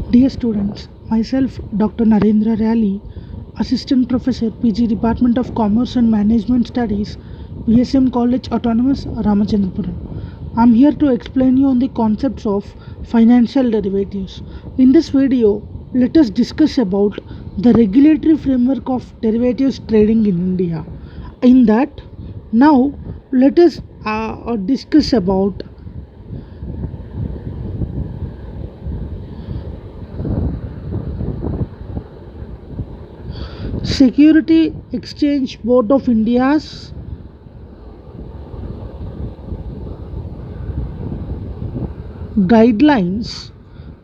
Dear students, myself Dr. Narendra Rally, Assistant Professor PG Department of Commerce and Management Studies, VSM College Autonomous Ramachandrapuram. I am here to explain you on the concepts of financial derivatives. In this video, let us discuss about the regulatory framework of derivatives trading in India. In that, now let us discuss about Security Exchange Board of India's guidelines,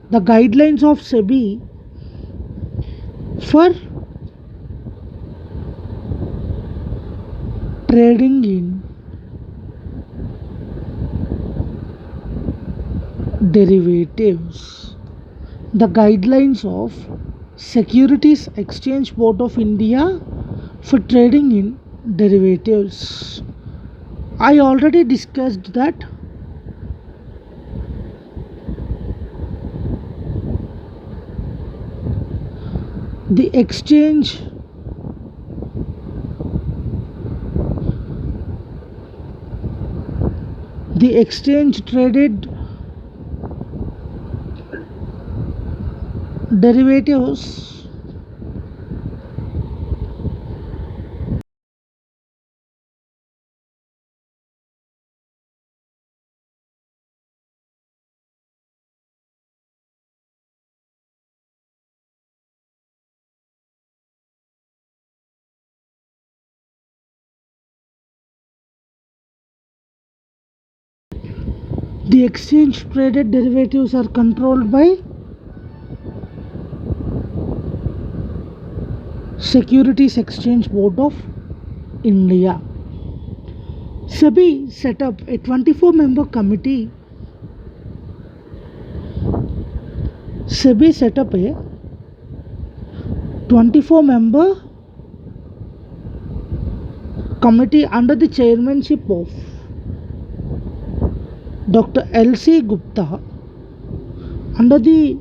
the guidelines of SEBI for trading in derivatives. The guidelines of Securities Exchange Board of India for trading in derivatives. I already discussed that the exchange traded derivatives the exchange traded derivatives are controlled by Securities Exchange Board of India. SEBI set up a 24-member committee. SEBI set up a 24-member committee under the chairmanship of Dr. L.C. Gupta. Under the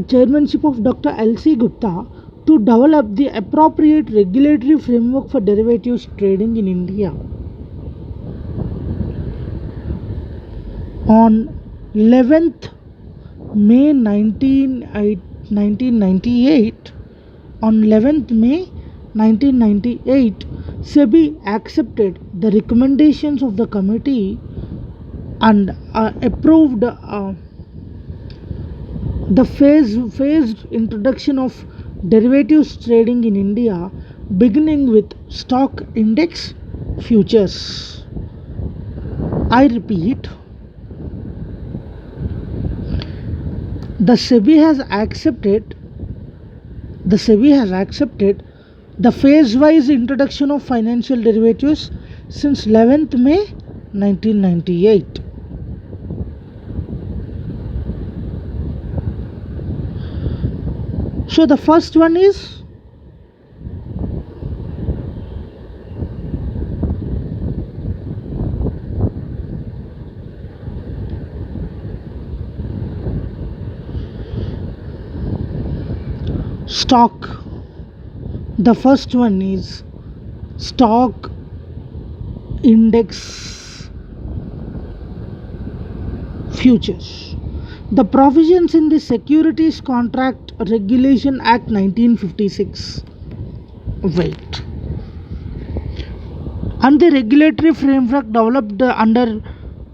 chairmanship of Dr. L.C. Gupta, to develop the appropriate regulatory framework for derivatives trading in India. On 11th May 1998, SEBI accepted the recommendations of the committee and approved the phased introduction of derivatives trading in India, beginning with stock index futures. I repeat, the SEBI has accepted the phase-wise introduction of financial derivatives since 11th May 1998. So the first one is stock. The first one is stock index futures. The provisions in the Securities Contract Regulation Act 1956 and the regulatory framework developed under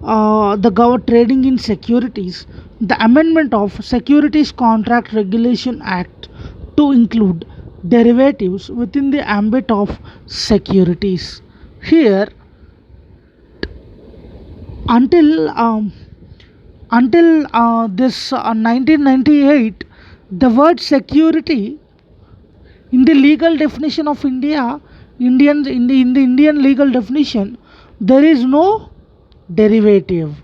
the trading in securities, the amendment of Securities Contract Regulation Act to include derivatives within the ambit of securities. Here, until this 1998, the word security in the legal definition of in the Indian legal definition, there is no derivative.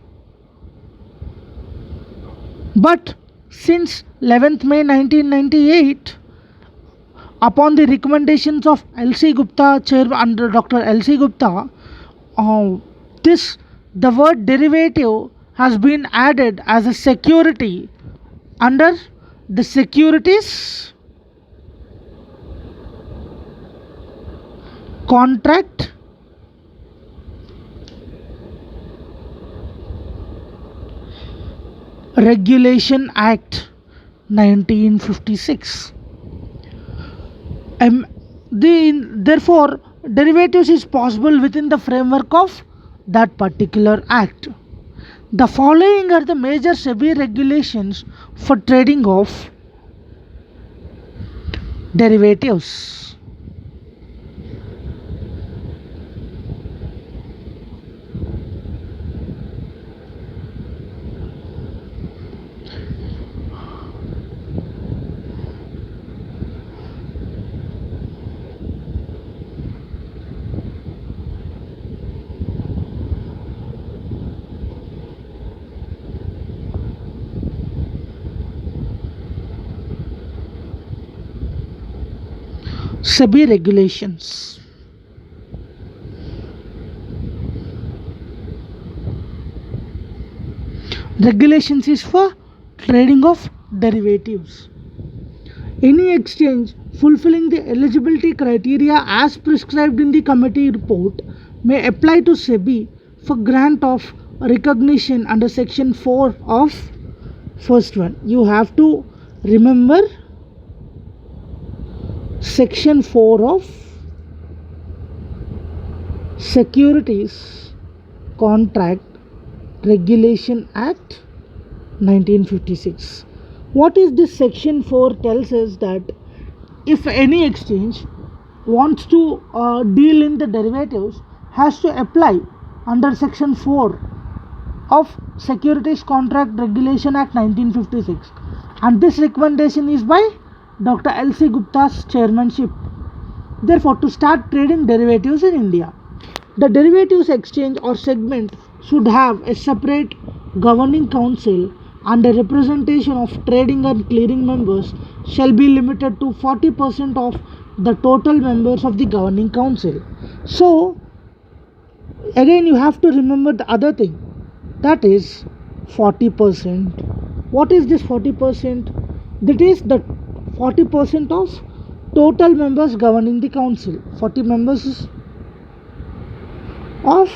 But since 11th May 1998, upon the recommendations of L.C. Gupta, chair under Dr. L.C. Gupta, the word derivative has been added as a security under the securities contract Regulation Act 1956. Therefore, derivatives is possible within the framework of that particular act. The following are the major SEBI regulations for trading of derivatives. SEBI regulations. Regulations is for trading of derivatives. Any exchange fulfilling the eligibility criteria as prescribed in the committee report may apply to SEBI for grant of recognition under section 4 of first one. You have to remember section 4 of Securities Contract Regulation Act 1956. What is this section 4 tells us that if any exchange wants to deal in the derivatives, has to apply under section 4 of Securities Contract Regulation Act 1956, and this recommendation is by Dr. L.C. Gupta's chairmanship. Therefore, to start trading derivatives in India, the derivatives exchange or segment should have a separate governing council, and a representation of trading and clearing members shall be limited to 40% of the total members of the governing council. So, again you have to remember the other thing, that is 40%. What is this 40%? That is the 40% of total members governing the council. 40 members of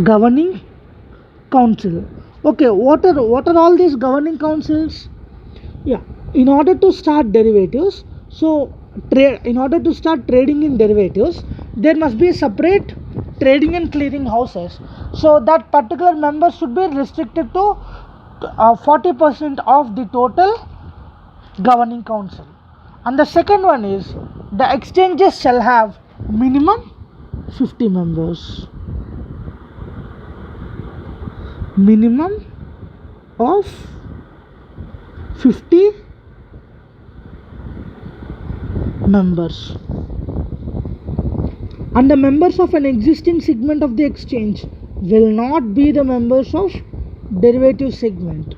governing council. Okay, what are all these governing councils? Yeah, in order to start derivatives, in order to start trading in derivatives, there must be a separate trading and clearing houses. So that particular member should be restricted to 40% of the total governing council. And the second one is the exchanges shall have minimum 50 members. Minimum of 50 members. And the members of an existing segment of the exchange will not be the members of derivative segment.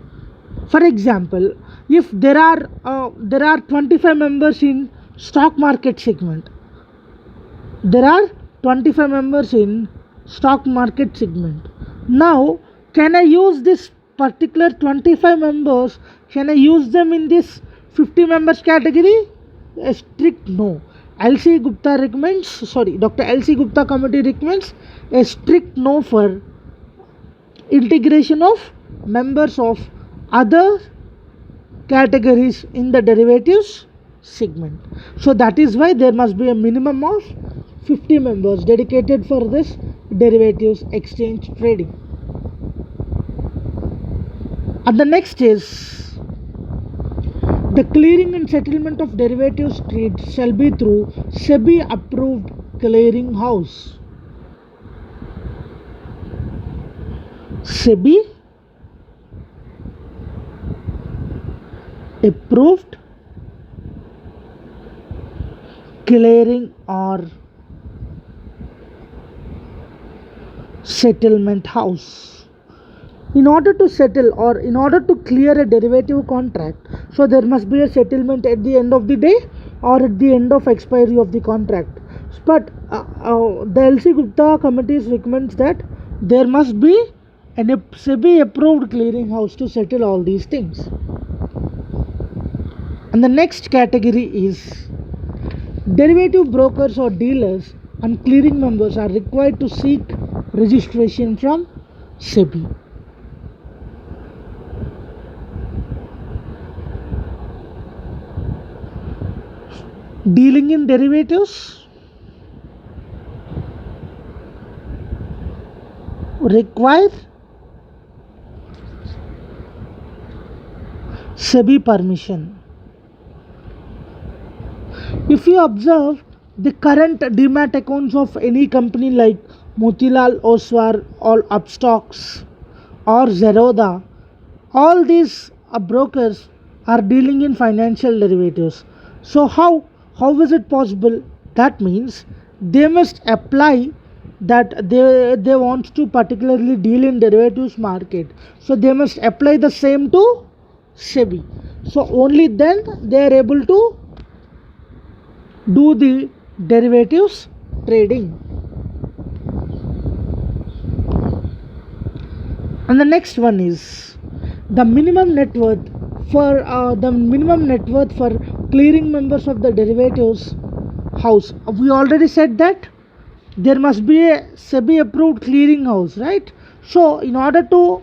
For example, if there are 25 members in stock market segment, there are 25 members in stock market segment. Now, can I use this particular 25 members? Can I use them in this 50 members category? A strict no. Dr. L.C. Gupta committee recommends a strict no for integration of members of other categories in the derivatives segment. So that is why there must be a minimum of 50 members dedicated for this derivatives exchange trading. And the next is the clearing and settlement of derivatives trades shall be through SEBI approved clearing house. SEBI approved clearing or settlement house. In order to settle or in order to clear a derivative contract, so there must be a settlement at the end of the day or at the end of expiry of the contract. But the L.C. Gupta committee recommends that there must be and a SEBI approved clearinghouse to settle all these things. And the next category is derivative brokers or dealers and clearing members are required to seek registration from SEBI. Dealing in derivatives require SEBI permission. If you observe the current demat accounts of any company like Motilal Oswal or Upstocks or Zerodha, all these brokers are dealing in financial derivatives. So how is it possible? That means they must apply that they want to particularly deal in derivatives market. So they must apply the same to SEBI. So only then they are able to do the derivatives trading. And the next one is the minimum net worth for clearing members of the derivatives house. We already said that there must be a SEBI approved clearing house, right? So in order to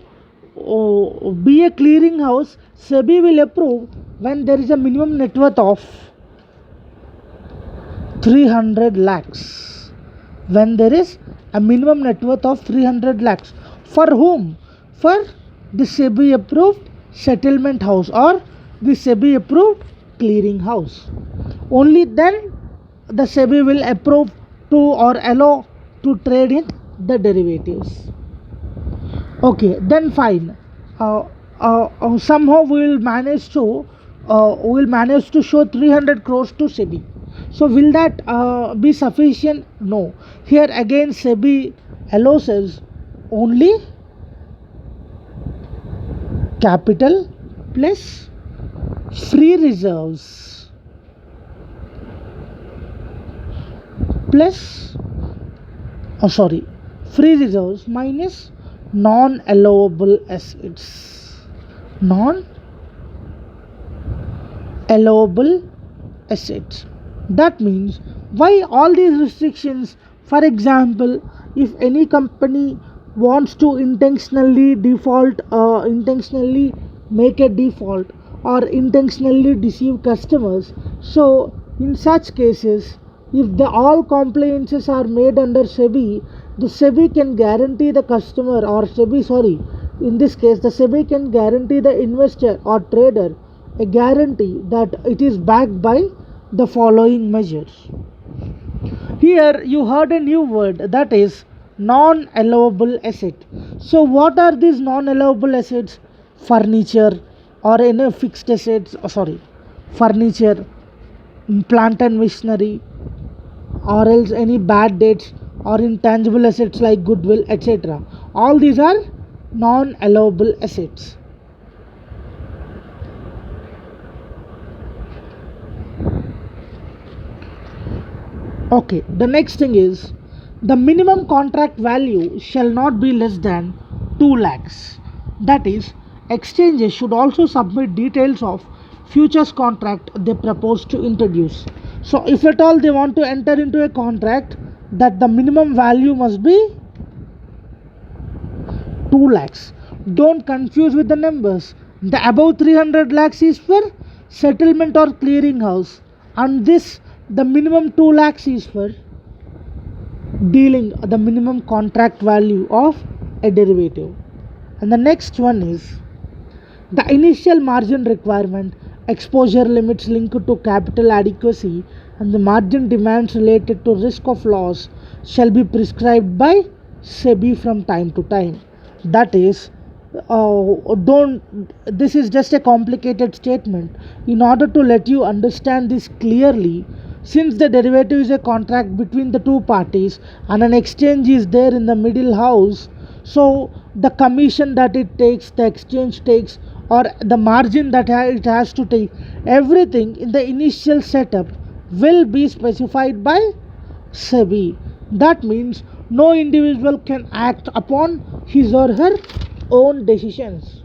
be a clearing house, SEBI will approve when there is a minimum net worth of 300 lakhs. When there is a minimum net worth of 300 lakhs. For whom? For the SEBI approved settlement house or the SEBI approved clearing house. Only then the SEBI will approve to or allow to trade in the derivatives. Okay, then fine. Somehow we will manage to show 300 crores to SEBI. So will that be sufficient? No. Here again SEBI allows us only capital plus free reserves plus free reserves minus non-allowable assets. Non-allowable assets. That means why all these restrictions? For example, if any company wants to intentionally make a default or intentionally deceive customers, so in such cases, if all compliances are made under SEBI, the SEBI can guarantee the customer or in this case the SEBI can guarantee the investor or trader a guarantee that it is backed by the following measures. Here you heard a new word, that is non-allowable asset. So what are these non-allowable assets? Furniture or any fixed assets, furniture, plant and machinery, or else any bad debts or intangible assets like goodwill, etc. All these are non-allowable assets. Okay, the next thing is the minimum contract value shall not be less than 2 lakhs. That is, exchanges should also submit details of futures contract they propose to introduce. So if at all they want to enter into a contract, that the minimum value must be 2 lakhs. Don't confuse with the numbers. The above 300 lakhs is for settlement or clearing house, and this the minimum 2 lakhs is for dealing the minimum contract value of a derivative. And the next one is the initial margin requirement, exposure limits linked to capital adequacy, and the margin demands related to risk of loss shall be prescribed by SEBI from time to time. That is, this is just a complicated statement. In order to let you understand this clearly, since the derivative is a contract between the two parties and an exchange is there in the middle house, so the commission that it takes, the exchange takes, or the margin that it has to take, everything in the initial setup will be specified by SEBI. That means no individual can act upon his or her own decisions.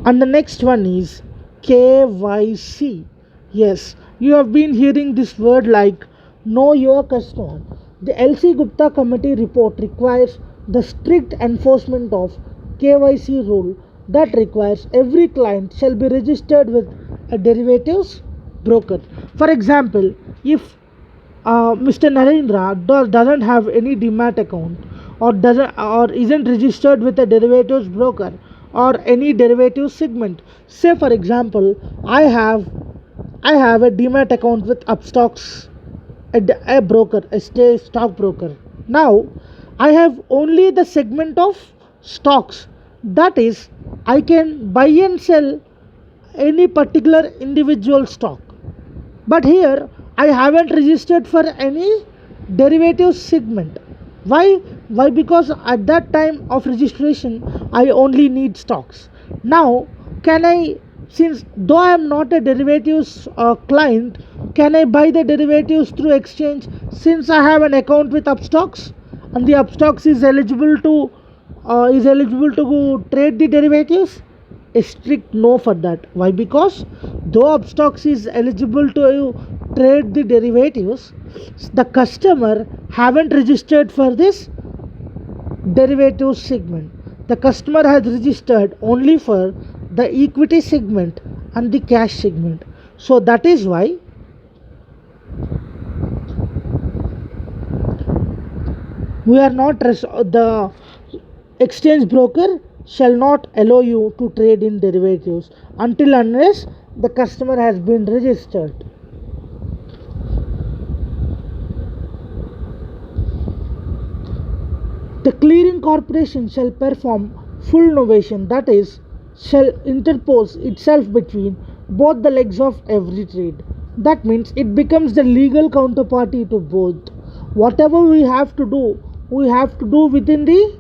And the next one is KYC. Yes, you have been hearing this word like know your customer. The LC Gupta committee report requires the strict enforcement of KYC rule that requires every client shall be registered with a derivatives broker. For example, if Mr. Narendra doesn't have any demat account or doesn't or isn't registered with a derivatives broker or any derivatives segment. Say for example, I have a demat account with Upstocks, a broker, a stock broker. Now I have only the segment of stocks. That is, I can buy and sell any particular individual stock. But here I haven't registered for any derivative segment. Why? Because at that time of registration I only need stocks. Now can I, since though I am not a derivatives client, can I buy the derivatives through exchange since I have an account with Upstocks and the Upstocks is eligible to trade the derivatives? A strict no for that. Why? Because though Upstocks is eligible to trade the derivatives, the customer haven't registered for this derivatives segment. The customer has registered only for the equity segment and the cash segment. So that is why we are not the exchange broker shall not allow you to trade in derivatives until unless the customer has been registered. The clearing corporation shall perform full novation, that is, shall interpose itself between both the legs of every trade. That means it becomes the legal counterparty to both. Whatever we have to do within the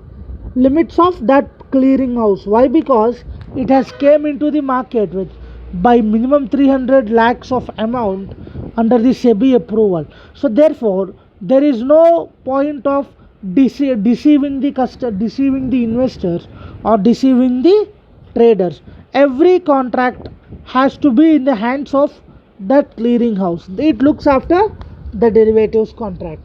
limits of that clearing house. Why? Because it has came into the market with by minimum 300 lakhs of amount under the SEBI approval. So therefore there is no point of deceiving the investors or deceiving the traders. Every contract has to be in the hands of that clearing house. It looks after the derivatives contract.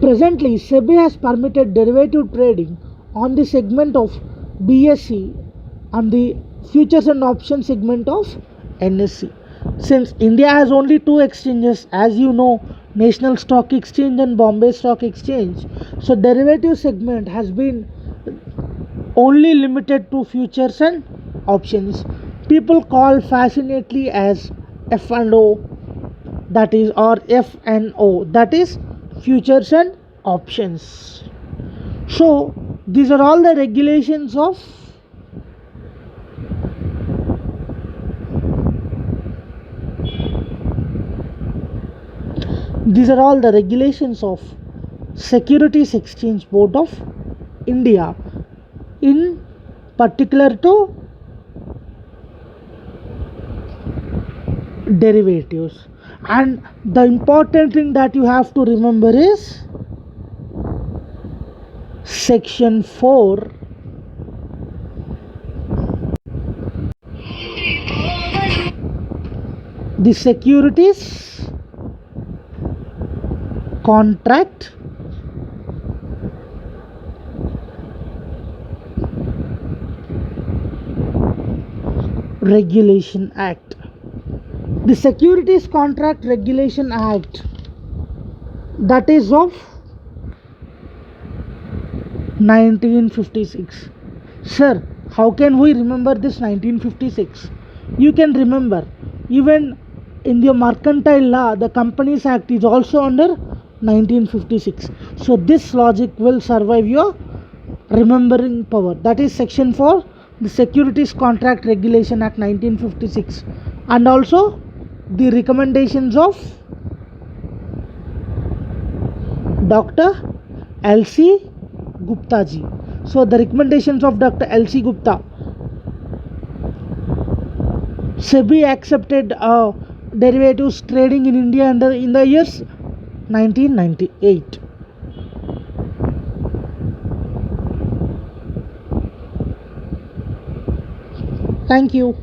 Presently, SEBI has permitted derivative trading on the segment of BSE and the futures and options segment of NSE. Since India has only two exchanges, as you know, National Stock Exchange and Bombay Stock Exchange, so derivative segment has been only limited to futures and options. People call fascinately as F&O, that is, or FNO, that is futures and options. So these are all the regulations of Securities Exchange Board of India, in particular to derivatives. And the important thing that you have to remember is section 4, the securities contract regulation act. The Securities Contract Regulation Act, that is of 1956. Sir, how can we remember this 1956? You can remember, even in the mercantile law, the Companies Act is also under 1956. So this logic will survive your remembering power. That is section 4, the Securities Contract Regulation Act 1956, and also the recommendations of Dr. L.C. Gupta ji. So the recommendations of Dr. L.C. Gupta. SEBI accepted derivatives trading in India in the years 1998. Thank you.